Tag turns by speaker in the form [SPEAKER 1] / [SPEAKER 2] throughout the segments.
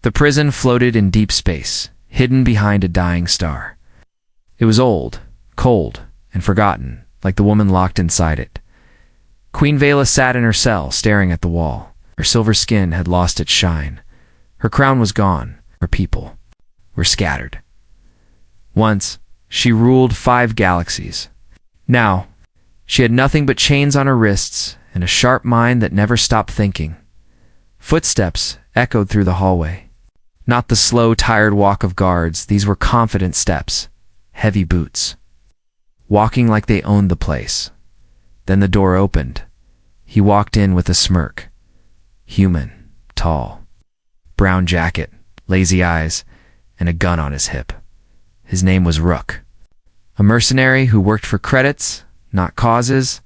[SPEAKER 1] The prison floated in deep space, hidden behind a dying star. It was old, cold, and forgotten, like the woman locked inside it. Queen Vela sat in her cell, staring at the wall. Her silver skin had lost its shine. Her crown was gone. Her people were scattered. Once, she ruled 5 galaxies. Now, she had nothing but chains on her wrists and a sharp mind that never stopped thinking. Footsteps echoed through the hallway. Not the slow, tired walk of guards. These were confident steps, heavy boots, walking like they owned the place. Then the door opened. He walked in with a smirk. Human, tall, brown jacket, lazy eyes, and a gun on his hip. His name was Rook. A mercenary who worked for credits, not causes.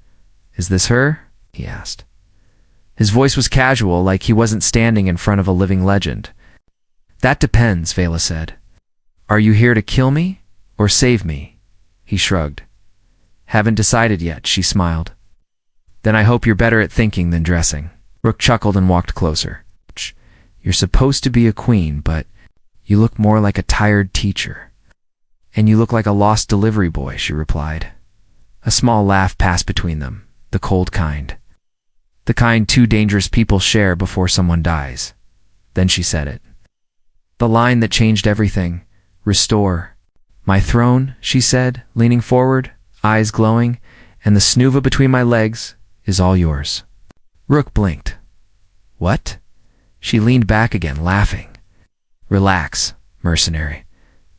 [SPEAKER 1] "Is this her?" he asked. His voice was casual, like he wasn't standing in front of a living legend. "That depends," Vela said. "Are you here to kill me or save me?" He shrugged. "Haven't decided yet," she smiled. "Then I hope you're better at thinking than dressing." Rook chuckled and walked closer. "You're supposed to be a queen, but you look more like a tired teacher." "And you look like a lost delivery boy," she replied. A small laugh passed between them, the cold kind. The kind 2 dangerous people share before someone dies. Then she said it. The line that changed everything. "Restore." "My throne," she said, leaning forward, eyes glowing, "and the snuva between my legs is all yours." Rook blinked. "What?" She leaned back again, laughing. "Relax, mercenary.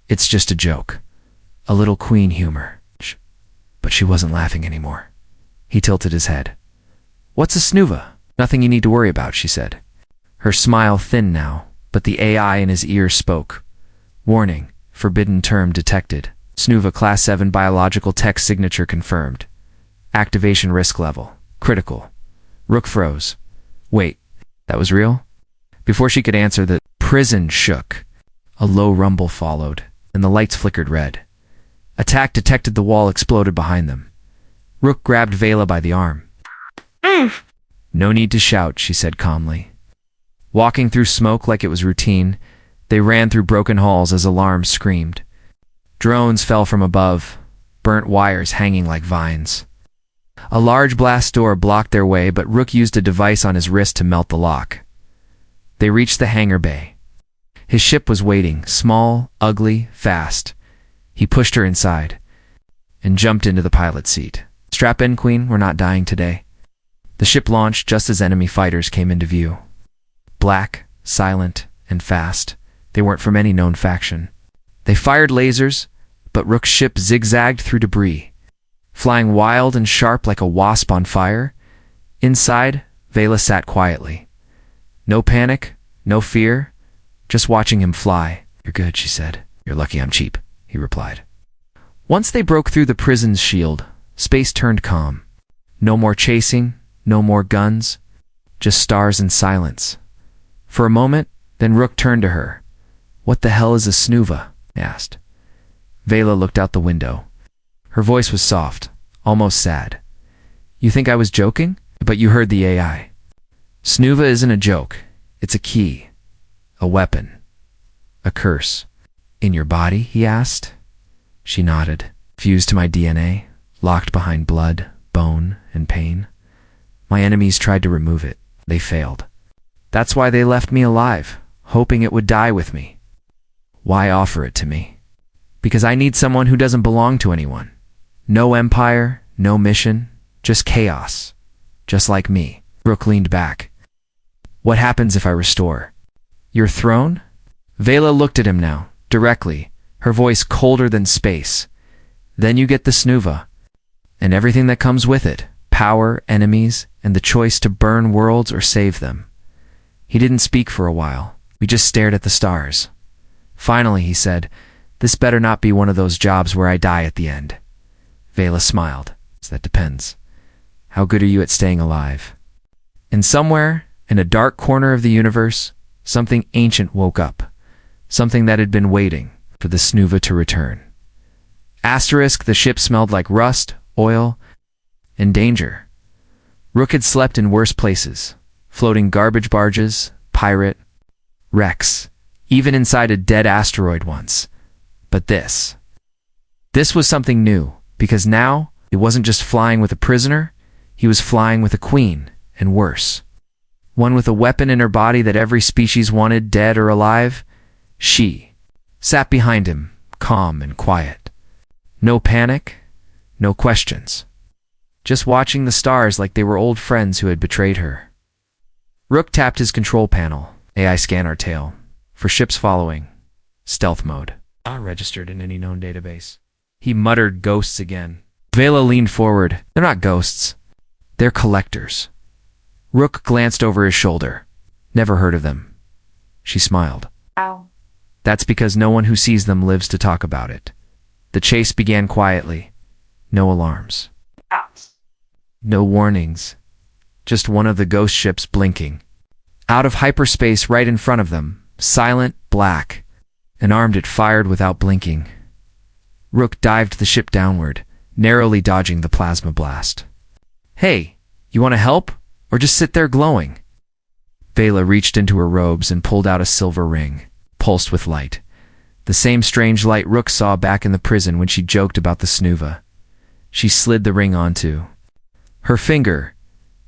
[SPEAKER 1] It's just a joke. A little queen humor." But she wasn't laughing anymore. He tilted his head. "What's a snuva?" "Nothing you need to worry about," she said. Her smile thinned now, but the AI in his ear spoke. "Warning, forbidden term detected. Snuva Class 7 biological text signature confirmed. Activation risk level. Critical." Rook froze. "Wait, that was real?" Before she could answer, the prison shook. A low rumble followed, and the lights flickered red. Attack detected. The wall exploded behind them. Rook grabbed Vela by the arm. "No need to shout," she said calmly. Walking through smoke like it was routine, they ran through broken halls as alarms screamed. Drones fell from above, burnt wires hanging like vines. A large blast door blocked their way, but Rook used a device on his wrist to melt the lock. They reached the hangar bay. His ship was waiting, small, ugly, fast. He pushed her inside and jumped into the pilot's seat. "Strap in, Queen, we're not dying today." The ship launched just as enemy fighters came into view. Black, silent, and fast. They weren't from any known faction. They fired lasers, but Rook's ship zigzagged through debris, flying wild and sharp like a wasp on fire. Inside, Vela sat quietly. No panic, no fear, just watching him fly. "You're good," she said. "You're lucky I'm cheap," he replied. Once they broke through the prison's shield, space turned calm. No more chasing, no more guns, just stars and silence. For a moment, then Rook turned to her. "What the hell is a snuva?" he asked. Vela looked out the window. Her voice was soft, almost sad. "You think I was joking? But you heard the AI. Snuva isn't a joke. It's a key. A weapon. A curse." "In your body?" he asked. She nodded. "Fused to my DNA, locked behind blood, bone, and pain. My enemies tried to remove it. They failed. That's why they left me alive, hoping it would die with me. Why offer it to me? Because I need someone who doesn't belong to anyone. No empire, no mission, just chaos. Just like me." Rook leaned back. "What happens if I restore? Your throne?" Vela looked at him now, directly, her voice colder than space. "Then you get the snuva, and everything that comes with it. Power, enemies, and the choice to burn worlds or save them." He didn't speak for a while. We just stared at the stars. Finally, he said, "This better not be one of those jobs where I die at the end." Vela smiled. "That depends. How good are you at staying alive?" And somewhere, in a dark corner of the universe, something ancient woke up. Something that had been waiting for the snuva to return. Asterisk, the ship smelled like rust, oil, and danger. Rook had slept in worse places. Floating garbage barges, pirate wrecks, even inside a dead asteroid once. But this was something new, because now it wasn't just flying with a prisoner, he was flying with a queen, and worse. One with a weapon in her body that every species wanted, dead or alive. She sat behind him, calm and quiet. No panic, no questions. Just watching the stars like they were old friends who had betrayed her. Rook tapped his control panel. AI scan our tail. For ships following. Stealth mode. Not registered in any known database. He muttered ghosts again. Vela leaned forward. They're not ghosts. They're collectors. Rook glanced over his shoulder. Never heard of them. She smiled.
[SPEAKER 2] Ow.
[SPEAKER 1] That's because no one who sees them lives to talk about it. The chase began quietly. No alarms.
[SPEAKER 2] Ouch.
[SPEAKER 1] No warnings. Just one of the ghost ships blinking. Out of hyperspace right in front of them, silent, black. An arm it fired without blinking. Rook dived the ship downward, narrowly dodging the plasma blast. Hey, you want to help? Or just sit there glowing? Vela reached into her robes and pulled out a silver ring, pulsed with light. The same strange light Rook saw back in the prison when she joked about the snuva. She slid the ring onto her finger.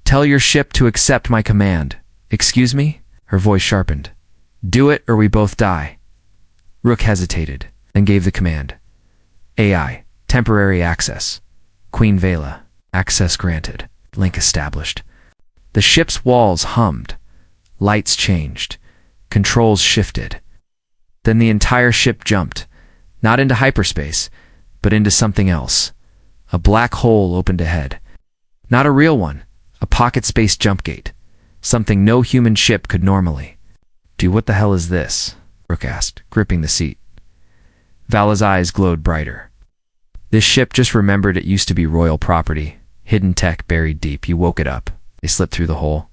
[SPEAKER 1] Tell your ship to accept my command. Excuse me? Her voice sharpened. Do it or we both die. Rook hesitated, then gave the command. AI, temporary access. Queen Vela, access granted. Link established. The ship's walls hummed. Lights changed. Controls shifted. Then the entire ship jumped, not into hyperspace, but into something else. A black hole opened ahead. Not a real one, a pocket space jump gate. Something no human ship could normally. Dude, what the hell is this? Rook asked, gripping the seat. Vala's eyes glowed brighter. This ship just remembered it used to be royal property. Hidden tech buried deep. You woke it up. They slipped through the hole.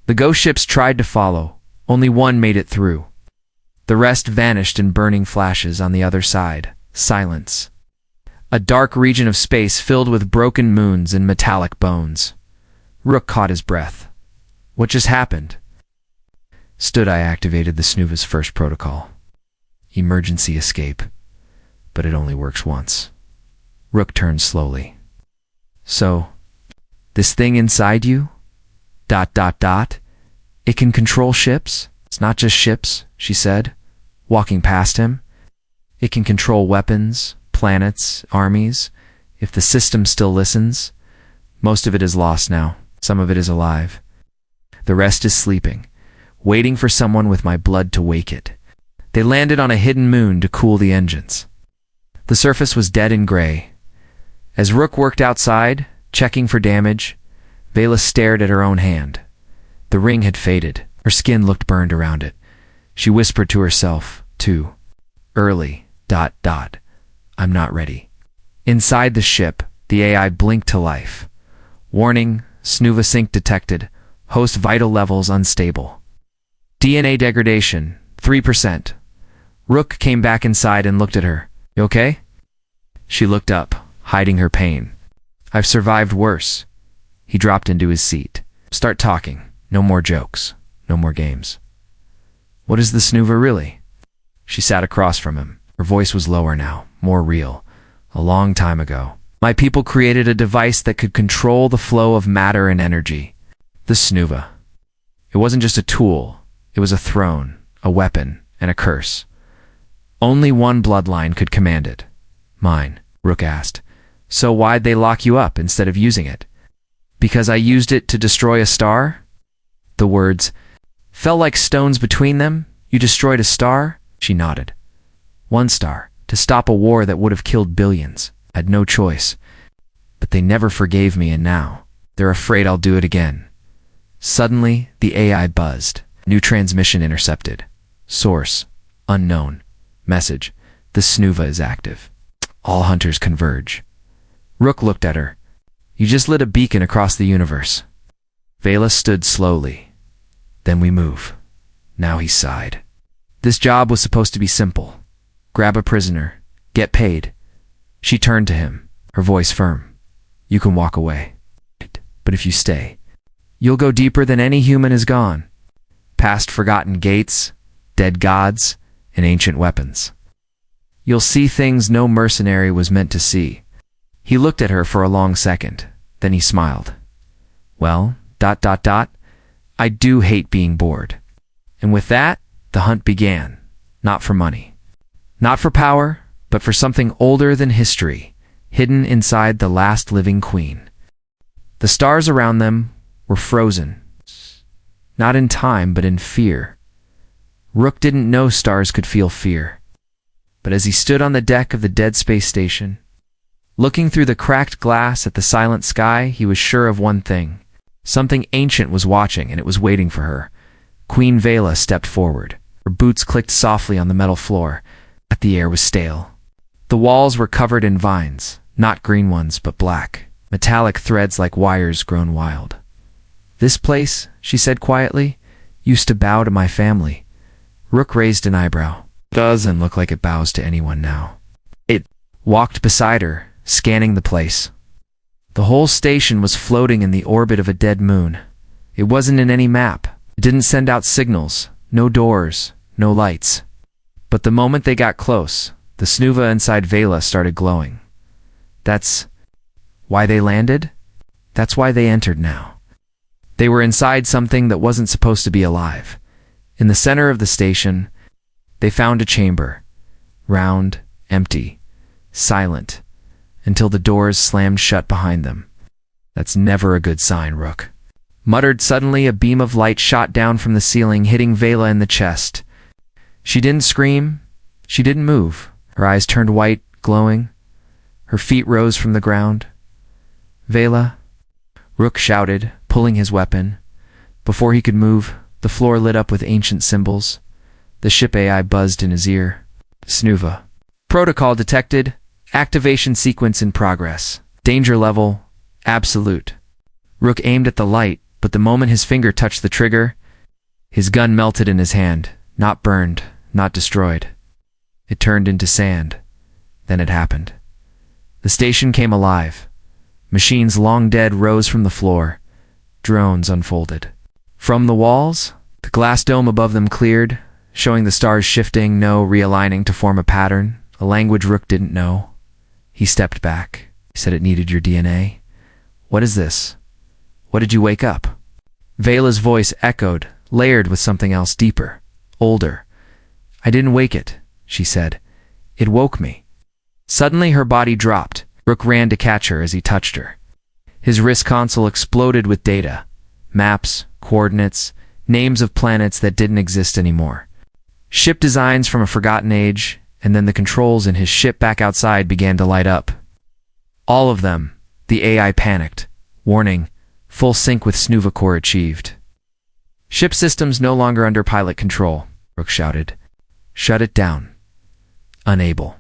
[SPEAKER 1] The ghost ships tried to follow. Only one made it through. The rest vanished in burning flashes on the other side. Silence. A dark region of space filled with broken moons and metallic bones. Rook caught his breath. What just happened? I activated the snuva's first protocol. Emergency escape. But it only works once. Rook turned slowly. So, this thing inside you? ... It can control ships? It's not just ships, she said, walking past him. It can control weapons, planets, armies, if the system still listens. Most of it is lost now. Some of it is alive. The rest is sleeping, waiting for someone with my blood to wake it. They landed on a hidden moon to cool the engines. The surface was dead and gray. As Rook worked outside, checking for damage, Vela stared at her own hand. The ring had faded. Her skin looked burned around it. She whispered to herself, too. Early, ... I'm not ready. Inside the ship, the AI blinked to life. Warning, snuva sync detected. Host vital levels unstable. DNA degradation, 3%. Rook came back inside and looked at her. You okay? She looked up, hiding her pain. I've survived worse. He dropped into his seat. Start talking. No more jokes. No more games. What is the snuva really? She sat across from him. Her voice was lower now, more real. A long time ago, my people created a device that could control the flow of matter and energy. The snuva. It wasn't just a tool. It was a throne, a weapon, and a curse. Only one bloodline could command it. Mine, Rook asked. So why'd they lock you up instead of using it? Because I used it to destroy a star? The words fell like stones between them. You destroyed a star? She nodded. One star, to stop a war that would have killed billions. I had no choice. But they never forgave me, and now they're afraid I'll do it again. Suddenly, the AI buzzed. New transmission intercepted. Source, unknown. Message, the snuva is active. All hunters converge. Rook looked at her. You just lit a beacon across the universe. Vela stood slowly. Then we move. Now he sighed. This job was supposed to be simple. Grab a prisoner. Get paid. She turned to him, her voice firm. You can walk away. But if you stay, you'll go deeper than any human has gone. Past forgotten gates, dead gods, and ancient weapons. You'll see things no mercenary was meant to see. He looked at her for a long second, then he smiled. Well, ... I do hate being bored. And with that, the hunt began. Not for money. Not for power, but for something older than history, hidden inside the last living queen. The stars around them were frozen. Not in time, but in fear. Rook didn't know stars could feel fear. But as he stood on the deck of the dead space station, looking through the cracked glass at the silent sky, he was sure of one thing. Something ancient was watching, and it was waiting for her. Queen Vela stepped forward. Her boots clicked softly on the metal floor. The air was stale. The walls were covered in vines, not green ones, but black, metallic threads like wires grown wild. This place, she said quietly, used to bow to my family. Rook raised an eyebrow. Doesn't look like it bows to anyone now. It walked beside her, scanning the place. The whole station was floating in the orbit of a dead moon. It wasn't in any map. It didn't send out signals, no doors, no lights. But the moment they got close, the snuva inside Vela started glowing. That's why they landed? That's why they entered now. They were inside something that wasn't supposed to be alive. In the center of the station, they found a chamber. Round, empty, silent, until the doors slammed shut behind them. That's never a good sign, Rook. Muttered suddenly, a beam of light shot down from the ceiling, hitting Vela in the chest. She didn't scream. She didn't move. Her eyes turned white, glowing. Her feet rose from the ground. Vela, Rook shouted, pulling his weapon. Before he could move, the floor lit up with ancient symbols. The ship AI buzzed in his ear. Snuva. Protocol detected. Activation sequence in progress. Danger level, absolute. Rook aimed at the light, but the moment his finger touched the trigger, his gun melted in his hand, not burned, not destroyed. It turned into sand. Then it happened. The station came alive. Machines long dead rose from the floor. Drones unfolded. From the walls, the glass dome above them cleared, showing the stars shifting, realigning to form a pattern, a language Rook didn't know. He stepped back. He said it needed your DNA. What is this? What did you wake up? Vela's voice echoed, layered with something else deeper, older. I didn't wake it, she said. It woke me. Suddenly her body dropped. Rook ran to catch her as he touched her. His wrist console exploded with data. Maps, coordinates, names of planets that didn't exist anymore. Ship designs from a forgotten age, and then the controls in his ship back outside began to light up. All of them. The AI panicked. Warning, full sync with Snuva core achieved. Ship systems no longer under pilot control, Rook shouted. Shut it down. Unable.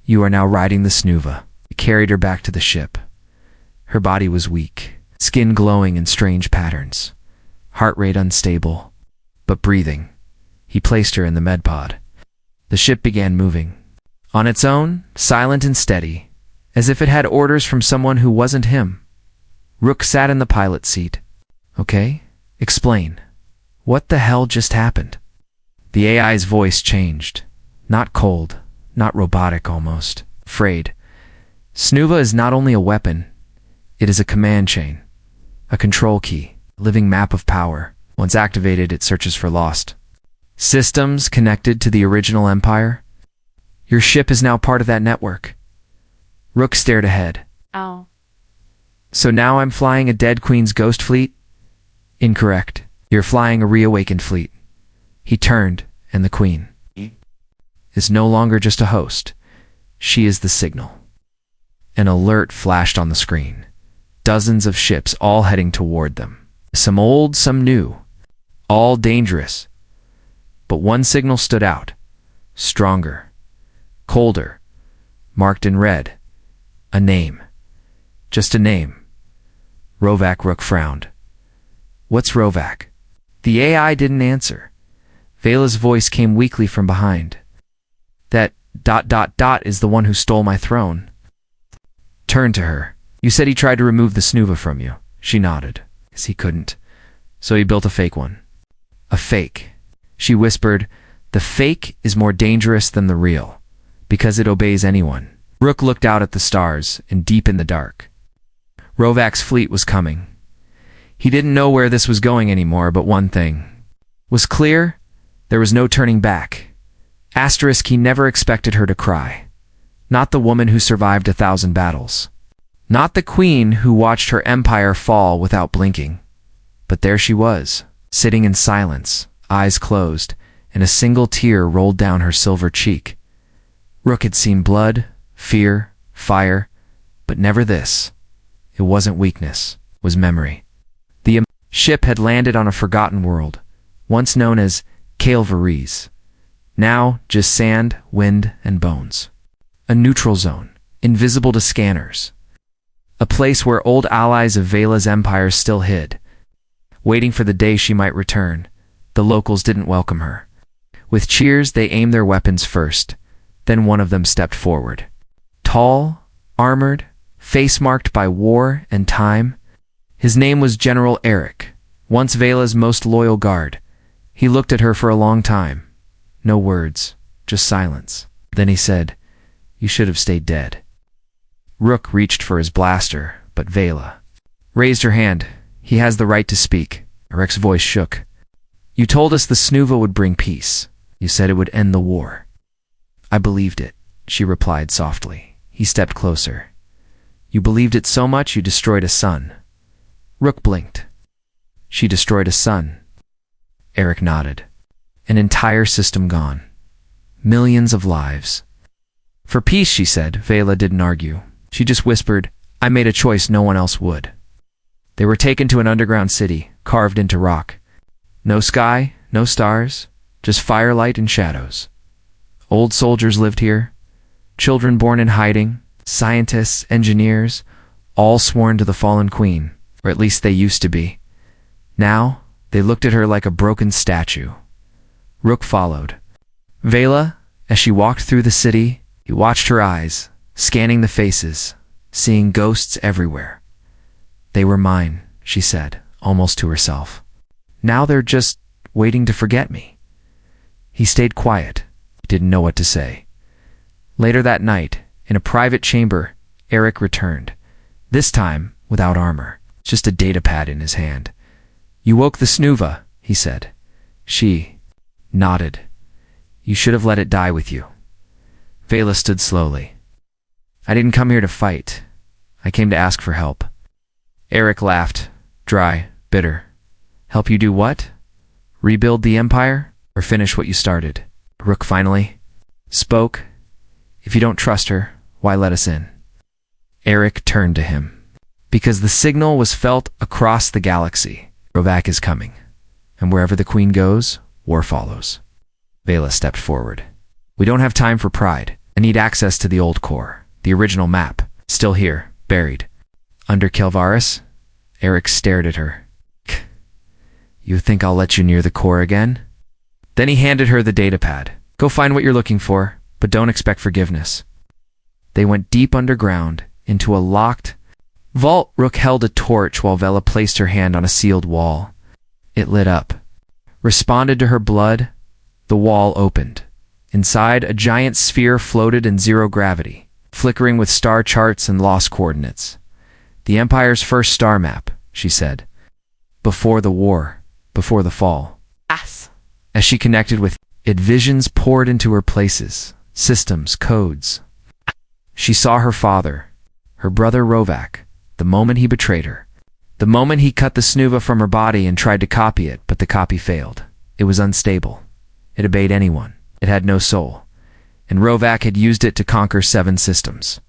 [SPEAKER 1] You are now riding the Snuva. He carried her back to the ship. Her body was weak, skin glowing in strange patterns, heart rate unstable, but breathing. He placed her in the medpod. The ship began moving. On its own, silent and steady, as if it had orders from someone who wasn't him. Rook sat in the pilot seat. Okay, explain. What the hell just happened? The AI's voice changed. Not cold, not robotic almost. Afraid. Snuva is not only a weapon, it is a command chain, a control key, a living map of power. Once activated, it searches for lost systems connected to the original empire. Your ship is now part of that network. Rook stared ahead.
[SPEAKER 2] Oh.
[SPEAKER 1] So now I'm flying a dead queen's ghost fleet? Incorrect. You're flying a reawakened fleet. He turned, and the queen is no longer just a host. She is the signal. An alert flashed on the screen. Dozens of ships all heading toward them. Some old, some new. All dangerous. But one signal stood out. Stronger. Colder. Marked in red. A name. Just a name. Rovak. Rook frowned. What's Rovak? The AI didn't answer. Vela's voice came weakly from behind. That ... is the one who stole my throne. Turned to her. You said he tried to remove the Snuva from you. She nodded. Yes, he couldn't. So he built a fake one. A fake. She whispered, The fake is more dangerous than the real, because it obeys anyone. Rook looked out at the stars and deep in the dark. Rovak's fleet was coming. He didn't know where this was going anymore, but one thing was clear: there was no turning back. Asterisk, he never expected her to cry. Not the woman who survived 1,000 battles. Not the queen who watched her empire fall without blinking. But there she was, sitting in silence, eyes closed, and a single tear rolled down her silver cheek. Rook had seen blood, fear, fire, but never this. It wasn't weakness, it was memory. The ship had landed on a forgotten world, once known as Calvaries. Now just sand, wind, and bones. A neutral zone, invisible to scanners. A place where old allies of Vela's empire still hid, waiting for the day she might return. The locals didn't welcome her. With cheers, they aimed their weapons first. Then one of them stepped forward. Tall, armored, face marked by war and time. His name was General Eric, once Vela's most loyal guard. He looked at her for a long time. No words, just silence. Then he said, "You should have stayed dead." Rook reached for his blaster, but Vela raised her hand. "He has the right to speak." Eric's voice shook. "You told us the Snuva would bring peace. You said it would end the war." "I believed it," she replied softly. He stepped closer. "You believed it so much you destroyed a sun." Rook blinked. "She destroyed a sun." Eric nodded. "An entire system gone. Millions of lives." "For peace," she said. Vela didn't argue. She just whispered, "I made a choice no one else would." They were taken to an underground city, carved into rock. No sky, no stars, just firelight and shadows. Old soldiers lived here, children born in hiding, scientists, engineers, all sworn to the fallen queen, or at least they used to be. Now, they looked at her like a broken statue. Rook followed. Vela, as she walked through the city, he watched her eyes, scanning the faces, seeing ghosts everywhere. "They were mine," she said, almost to herself. "Now they're just waiting to forget me." He stayed quiet. He didn't know what to say. Later that night, in a private chamber, Eric returned. This time, without armor, just a datapad in his hand. "You woke the Snuva," he said. She nodded. "You should have let it die with you." Vela stood slowly. "I didn't come here to fight. I came to ask for help." Eric laughed, dry, bitter. "Help you do what? Rebuild the empire, or finish what you started?" Rook finally spoke. "If you don't trust her, why let us in?" Eric turned to him. "Because the signal was felt across the galaxy. Rovak is coming. And wherever the queen goes, war follows." Vela stepped forward. "We don't have time for pride. I need access to the old core, the original map, still here, buried." "Under Calvaris?" Eric stared at her. "You think I'll let you near the core again?" Then he handed her the datapad. "Go find what you're looking for, but don't expect forgiveness." They went deep underground, into a locked vault. Rook held a torch while Vela placed her hand on a sealed wall. It lit up. Responded to her blood. The wall opened. Inside, a giant sphere floated in zero gravity, flickering with star charts and lost coordinates. "The Empire's first star map," she said. "Before the war, before the fall." As she connected with it, visions poured into her places, systems, codes. She saw her father, her brother Rovak, the moment he betrayed her. The moment he cut the Snuva from her body and tried to copy it, but the copy failed. It was unstable. It obeyed anyone. It had no soul. And Rovak had used it to conquer 7 systems.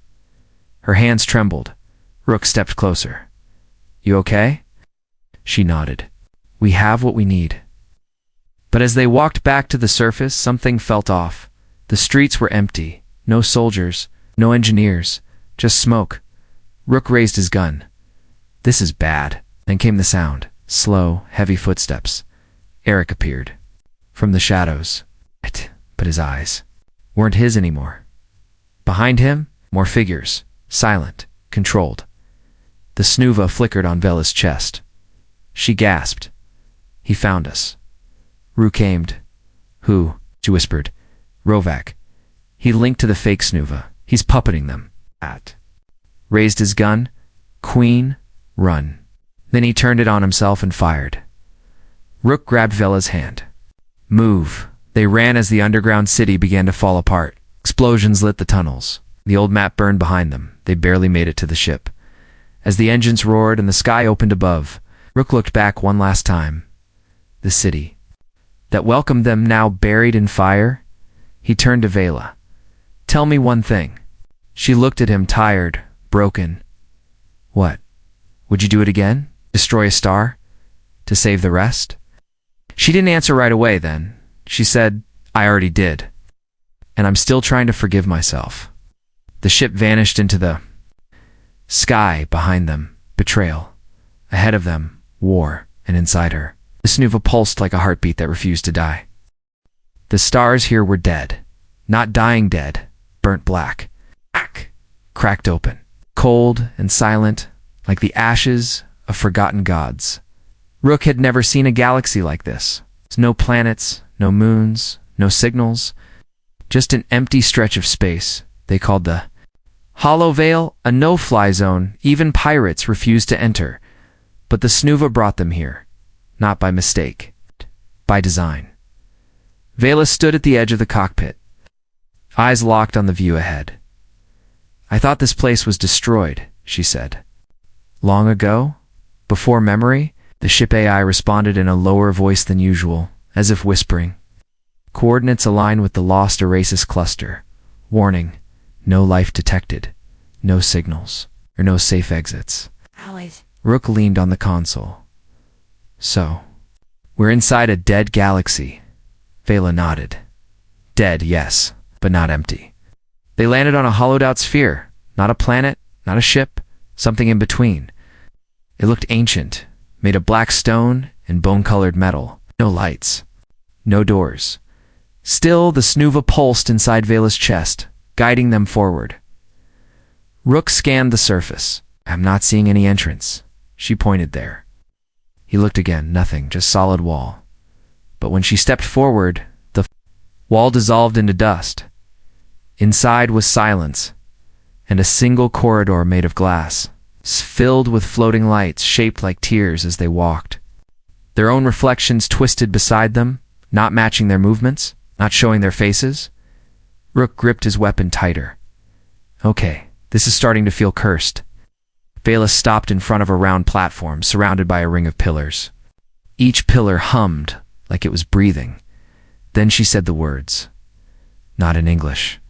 [SPEAKER 1] Her hands trembled. Rook stepped closer. "You okay?" She nodded. "We have what we need." But as they walked back to the surface, something felt off. The streets were empty. No soldiers, no engineers, just smoke. Rook raised his gun. "This is bad." Then came the sound. Slow, heavy footsteps. Eric appeared. From the shadows. But his eyes weren't his anymore. Behind him, more figures. Silent, controlled. The Snuva flickered on Vela's chest. She gasped. "He found us." Rook aimed. "Who?" she whispered. Rovak. He linked to the fake Snuva. He's puppeting them. Raised his gun. Queen, run. Then he turned it on himself and fired. Rook grabbed Vela's hand. Move. They ran as the underground city began to fall apart. Explosions lit the tunnels. The old map burned behind them. They barely made it to the ship. As the engines roared and the sky opened above, Rook looked back one last time. The city that welcomed them now buried in fire. He turned to Vela. Tell me one thing. She looked at him, tired, broken. What? Would you do it again? Destroy a star? To save the rest? She didn't answer right away then. She said, I already did. And I'm still trying to forgive myself. The ship vanished into the sky behind them. Betrayal. Ahead of them, war, and inside her, the Snuva pulsed like a heartbeat that refused to die. The stars here were dead. Not dying dead, burnt black. Cracked open. Cold and silent, like the ashes of forgotten gods. Rook had never seen a galaxy like this. No planets, no moons, no signals. Just an empty stretch of space they called the Hollow Veil, a no-fly zone. Even pirates refused to enter. But the Snuva brought them here. Not by mistake. By design. Vela stood at the edge of the cockpit. Eyes locked on the view ahead. I thought this place was destroyed, she said. Long ago? Before memory? The ship AI responded in a lower voice than usual, as if whispering. Coordinates align with the lost Erasus cluster. Warning. No life detected. No signals. Or no safe exits. Rook leaned on the console. So, we're inside a dead galaxy. Vela nodded. Dead, yes, but not empty. They landed on a hollowed-out sphere. Not a planet, not a ship, something in between. It looked ancient, made of black stone and bone-colored metal. No lights. No doors. Still, the Snuva pulsed inside Vela's chest, guiding them forward. Rook scanned the surface. I'm not seeing any entrance. She pointed there. He looked again. Nothing, just solid wall. But when she stepped forward, the wall dissolved into dust. Inside was silence, and a single corridor made of glass, filled with floating lights shaped like tears as they walked. Their own reflections twisted beside them, not matching their movements, not showing their faces. Rook gripped his weapon tighter. Okay, this is starting to feel cursed. Vela stopped in front of a round platform surrounded by a ring of pillars. Each pillar hummed like it was breathing. Then she said the words. Not in English.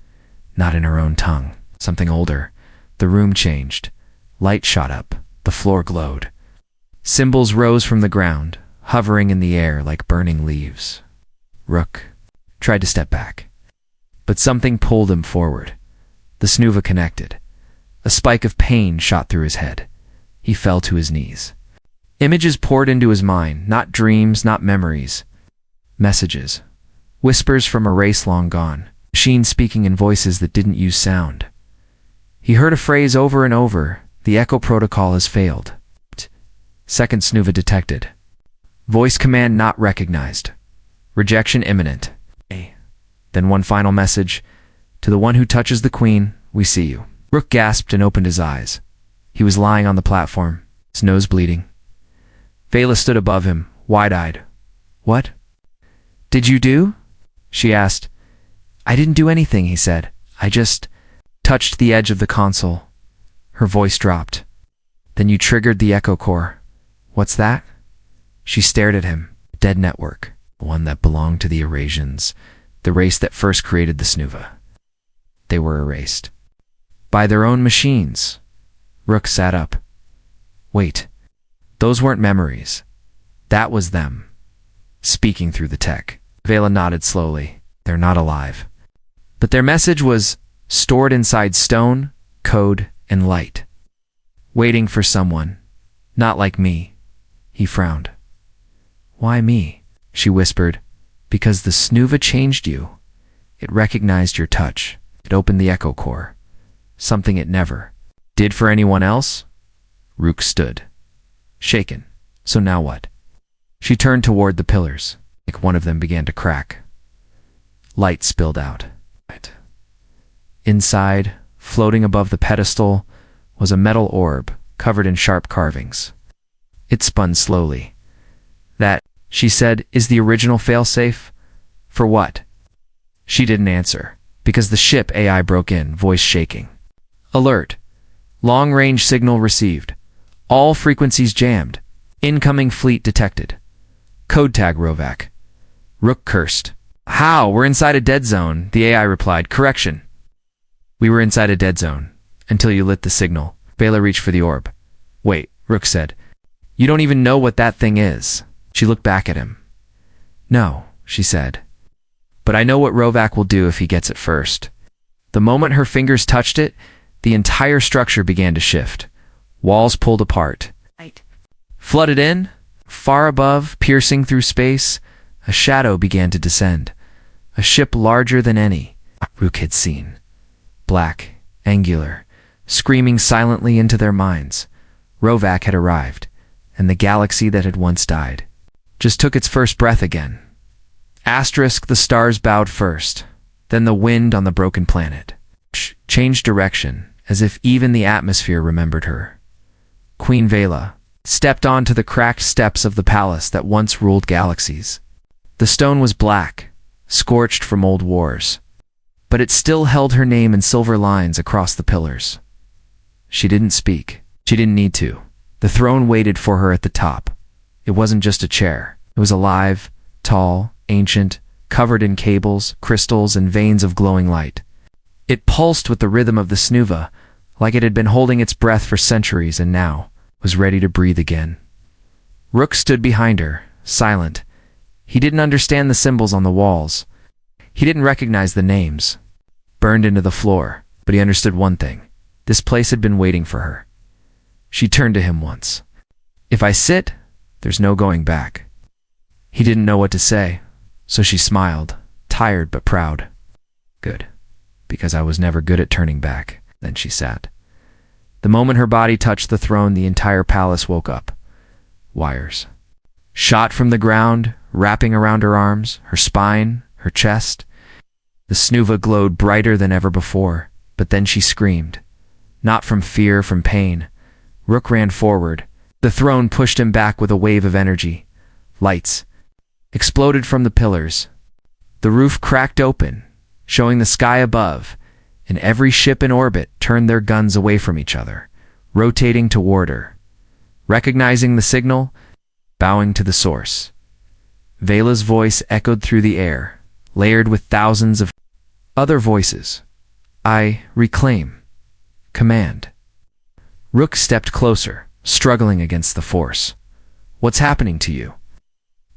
[SPEAKER 1] Not in her own tongue. Something older. The room changed. Light shot up. The floor glowed. Symbols rose from the ground, hovering in the air like burning leaves. Rook tried to step back. But something pulled him forward. The Snuva connected. A spike of pain shot through his head. He fell to his knees. Images poured into his mind, not dreams, not memories. Messages. Whispers from a race long gone. Machines speaking in voices that didn't use sound. He heard a phrase over and over. The echo protocol has failed. Second Snuva detected. Voice command not recognized. Rejection imminent. Then one final message. To the one who touches the queen, we see you. Rook gasped and opened his eyes. He was lying on the platform, his nose bleeding. Vela stood above him, wide-eyed. What? Did you do? She asked. I didn't do anything, he said. I just touched the edge of the console. Her voice dropped. Then you triggered the echo core. What's that? She stared at him. Dead network. One that belonged to the Eurasians, the race that first created the Snuva. They were erased. By their own machines. Rook sat up. Wait. Those weren't memories. That was them. Speaking through the tech. Vela nodded slowly. They're not alive. But their message was stored inside stone, code, and light. Waiting for someone. Not like me. He frowned. Why me? She whispered. Because the Snuva changed you. It recognized your touch. It opened the echo core. Something it never did for anyone else? Rook stood. Shaken. So now what? She turned toward the pillars. Like one of them began to crack. Light spilled out. Inside, floating above the pedestal, was a metal orb covered in sharp carvings. It spun slowly. That, she said, is the original failsafe? For what? She didn't answer, because the ship AI broke in, voice shaking. Alert. Long-range signal received. All frequencies jammed. Incoming fleet detected. Code tag Rovac. Rook cursed. How? We're inside a dead zone, the AI replied. Correction. We were inside a dead zone, until you lit the signal. Vela reached for the orb. Wait, Rook said. You don't even know what that thing is. She looked back at him. No, she said. But I know what Rovac will do if he gets it first. The moment her fingers touched it, the entire structure began to shift. Walls pulled apart. Flooded in, far above, piercing through space, a shadow began to descend. A ship larger than any Rook had seen. Black, angular, screaming silently into their minds. Rovac had arrived, and the galaxy that had once died just took its first breath again. Asterisk, the stars bowed first, then the wind on the broken planet changed direction, as if even the atmosphere remembered her. Queen Vela stepped onto the cracked steps of the palace that once ruled galaxies. The stone was black, scorched from old wars, but it still held her name in silver lines across the pillars. She didn't speak. She didn't need to. The throne waited for her at the top. It wasn't just a chair. It was alive, tall, ancient, covered in cables, crystals, and veins of glowing light. It pulsed with the rhythm of the snuva, like it had been holding its breath for centuries and now was ready to breathe again. Rook stood behind her, silent. He didn't understand the symbols on the walls. He didn't recognize the names, burned into the floor, but he understood one thing. This place had been waiting for her. She turned to him once. If I sit, there's no going back. He didn't know what to say, so she smiled, tired but proud. Good, because I was never good at turning back. Then she sat. The moment her body touched the throne, the entire palace woke up. Wires shot from the ground, wrapping around her arms, her spine, her chest. The snuva glowed brighter than ever before, but then she screamed. Not from fear, from pain. Rook ran forward. The throne pushed him back with a wave of energy. Lights exploded from the pillars. The roof cracked open, showing the sky above, and every ship in orbit turned their guns away from each other, rotating toward her. Recognizing the signal, bowing to the source. Vela's voice echoed through the air, layered with thousands of other voices. I reclaim. Command. Rook stepped closer, struggling against the force. What's happening to you?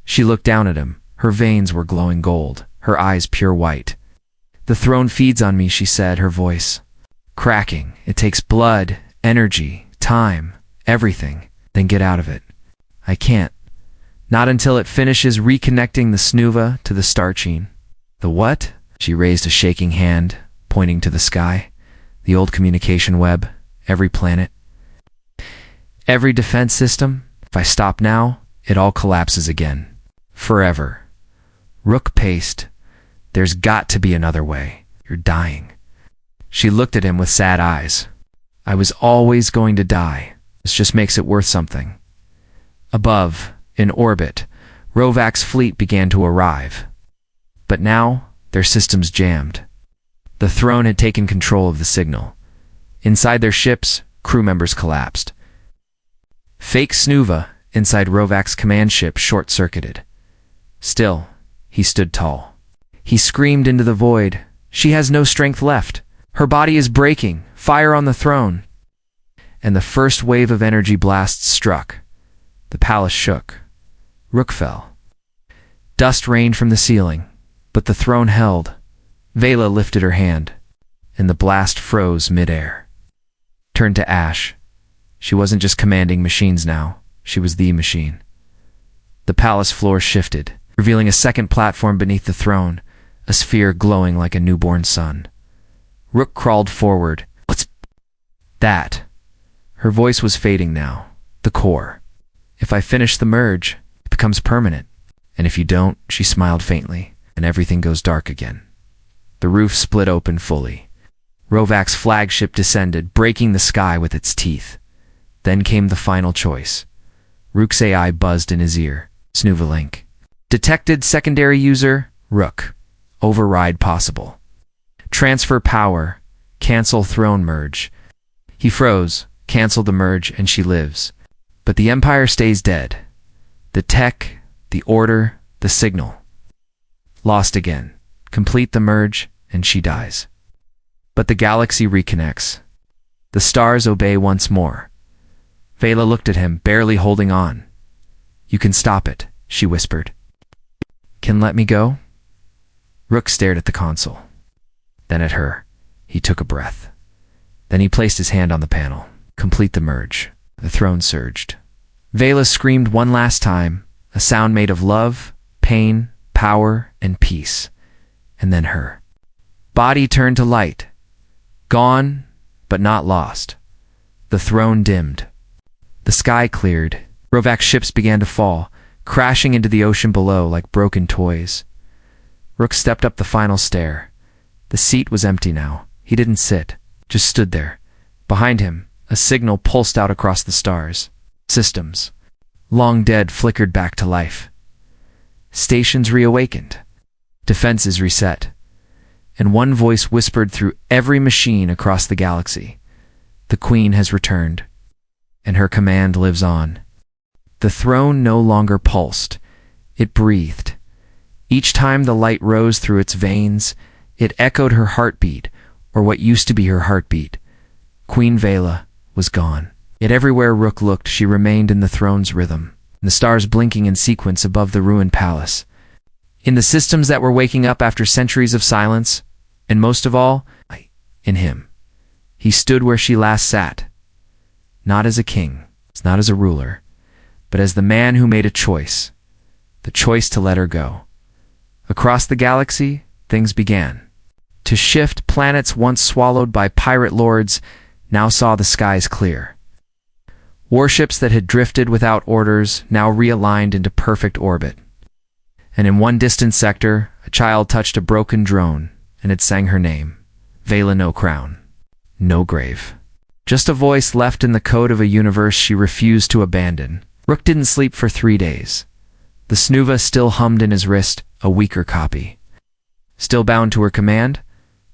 [SPEAKER 1] She looked down at him. Her veins were glowing gold, her eyes pure white. The throne feeds on me, she said, her voice cracking. It takes blood, energy, time, everything. Then get out of it. I can't. Not until it finishes reconnecting the snuva to the starchain. The what? She raised a shaking hand, pointing to the sky. The old communication web, every planet. Every defense system. If I stop now, it all collapses again. Forever. Rook paced. There's got to be another way. You're dying. She looked at him with sad eyes. I was always going to die. This just makes it worth something. Above, in orbit, Rovac's fleet began to arrive. But now, their systems jammed. The throne had taken control of the signal. Inside their ships, crew members collapsed. Fake Snuva inside Rovac's command ship short-circuited. Still, he stood tall. He screamed into the void. She has no strength left. Her body is breaking. Fire on the throne. And the first wave of energy blasts struck. The palace shook. Rook fell. Dust rained from the ceiling, but the throne held. Vela lifted her hand, and the blast froze mid-air. Turned to ash. She wasn't just commanding machines now. She was the machine. The palace floor shifted, revealing a second platform beneath the throne, a sphere glowing like a newborn sun. Rook crawled forward. What's that? Her voice was fading now. The core. If I finish the merge, it becomes permanent. And if you don't, she smiled faintly, and everything goes dark again. The roof split open fully. Rovak's flagship descended, breaking the sky with its teeth. Then came the final choice. Rook's AI buzzed in his ear. Snuva link. Detected secondary user, Rook. Override possible. Transfer power. Cancel throne merge. He froze, canceled the merge, and she lives. But the Empire stays dead. The tech, the order, the signal. Lost again. Complete the merge, and she dies. But the galaxy reconnects. The stars obey once more. Vela looked at him, barely holding on. You can stop it, she whispered. Can let me go? Rook stared at the console. Then at her. He took a breath. Then he placed his hand on the panel. Complete the merge. The throne surged. Vela screamed one last time, a sound made of love, pain, power, and peace. And then her body turned to light. Gone, but not lost. The throne dimmed. The sky cleared. Rovak's ships began to fall, crashing into the ocean below like broken toys. Rook stepped up the final stair. The seat was empty now. He didn't sit, just stood there. Behind him, a signal pulsed out across the stars. Systems, long dead, flickered back to life. Stations reawakened. Defenses reset. And one voice whispered through every machine across the galaxy. The Queen has returned, and her command lives on. The throne no longer pulsed. It breathed. Each time the light rose through its veins, it echoed her heartbeat, or what used to be her heartbeat. Queen Vela was gone. Yet everywhere Rook looked, she remained in the throne's rhythm, the stars blinking in sequence above the ruined palace. In the systems that were waking up after centuries of silence, and most of all, in him. He stood where she last sat, not as a king, not as a ruler, but as the man who made a choice, the choice to let her go. Across the galaxy, things began to shift. Planets once swallowed by pirate lords now saw the skies clear. Warships that had drifted without orders now realigned into perfect orbit. And in one distant sector, a child touched a broken drone, and it sang her name. Vela, no crown, no grave. Just a voice left in the code of a universe she refused to abandon. Rook didn't sleep for 3 days. The Snuva still hummed in his wrist, a weaker copy. Still bound to her command,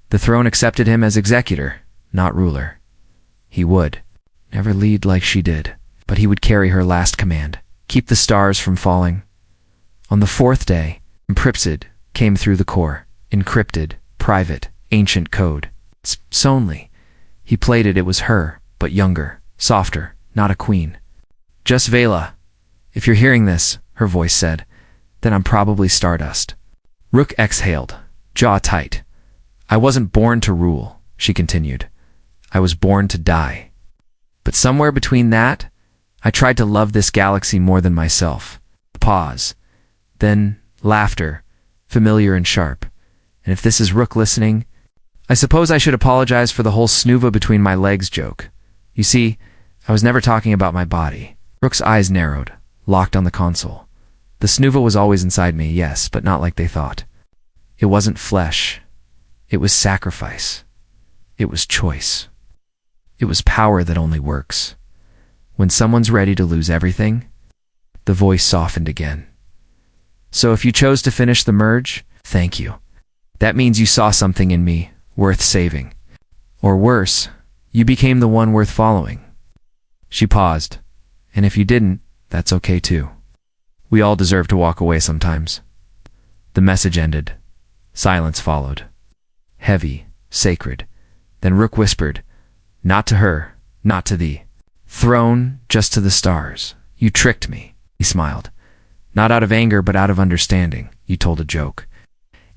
[SPEAKER 1] the throne accepted him as executor, not ruler. He would never lead like she did, but he would carry her last command, keep the stars from falling. On the 4th day, Pripsid came through the core, encrypted, private, ancient code. Only. He played it was her, but younger, softer, not a queen. Just Vela. If you're hearing this, her voice said, then I'm probably stardust. Rook exhaled, jaw tight. I wasn't born to rule, she continued. I was born to die. But somewhere between that, I tried to love this galaxy more than myself. Pause. Then, laughter, familiar and sharp. And if this is Rook listening, I suppose I should apologize for the whole Snuva between my legs joke. You see, I was never talking about my body. Rook's eyes narrowed, locked on the console. The Snuva was always inside me, yes, but not like they thought. It wasn't flesh. It was sacrifice. It was choice. It was power that only works when someone's ready to lose everything. The voice softened again. So if you chose to finish the merge, thank you. That means you saw something in me worth saving. Or worse, you became the one worth following. She paused. And if you didn't, that's okay too. We all deserve to walk away sometimes. The message ended. Silence followed. Heavy, sacred. Then Rook whispered, not to her, not to thee. Throne, just to the stars. You tricked me. He smiled. Not out of anger, but out of understanding. You told a joke.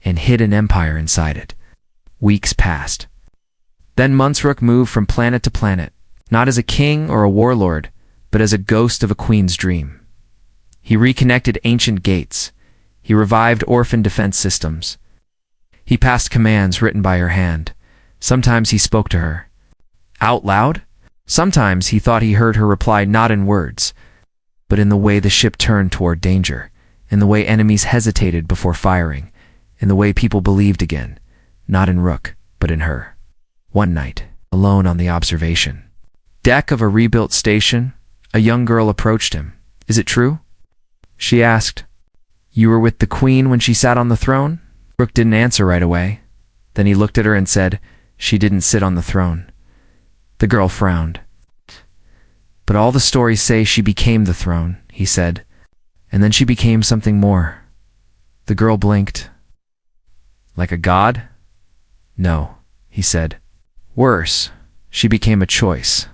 [SPEAKER 1] And hid an empire inside it. Weeks passed. Then months. Rook moved from planet to planet, not as a king or a warlord, but as a ghost of a queen's dream. He reconnected ancient gates. He revived orphan defense systems. He passed commands written by her hand. Sometimes he spoke to her. Out loud? Sometimes he thought he heard her reply not in words, but in the way the ship turned toward danger, in the way enemies hesitated before firing, in the way people believed again, not in Rook, but in her. One night, alone on the observation deck of a rebuilt station, a young girl approached him. "Is it true?" she asked. "You were with the Queen when she sat on the throne?" Rook didn't answer right away. Then he looked at her and said, "She didn't sit on the throne." The girl frowned. "But all the stories say she became the throne," he said. "And then she became something more." The girl blinked. "Like a god?" "No," he said. "Worse, she became a choice."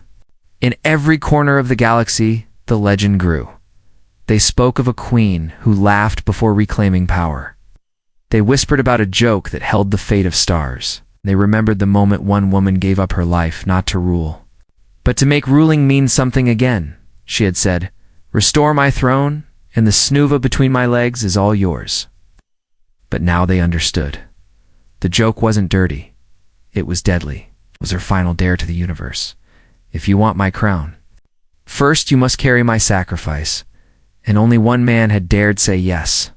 [SPEAKER 1] In every corner of the galaxy, the legend grew. They spoke of a queen who laughed before reclaiming power. They whispered about a joke that held the fate of stars. They remembered the moment one woman gave up her life not to rule, but to make ruling mean something again. She had said, "Restore my throne, and the snuva between my legs is all yours." But now they understood. The joke wasn't dirty. It was deadly. It was her final dare to the universe. "If you want my crown, first you must carry my sacrifice." And only one man had dared say yes.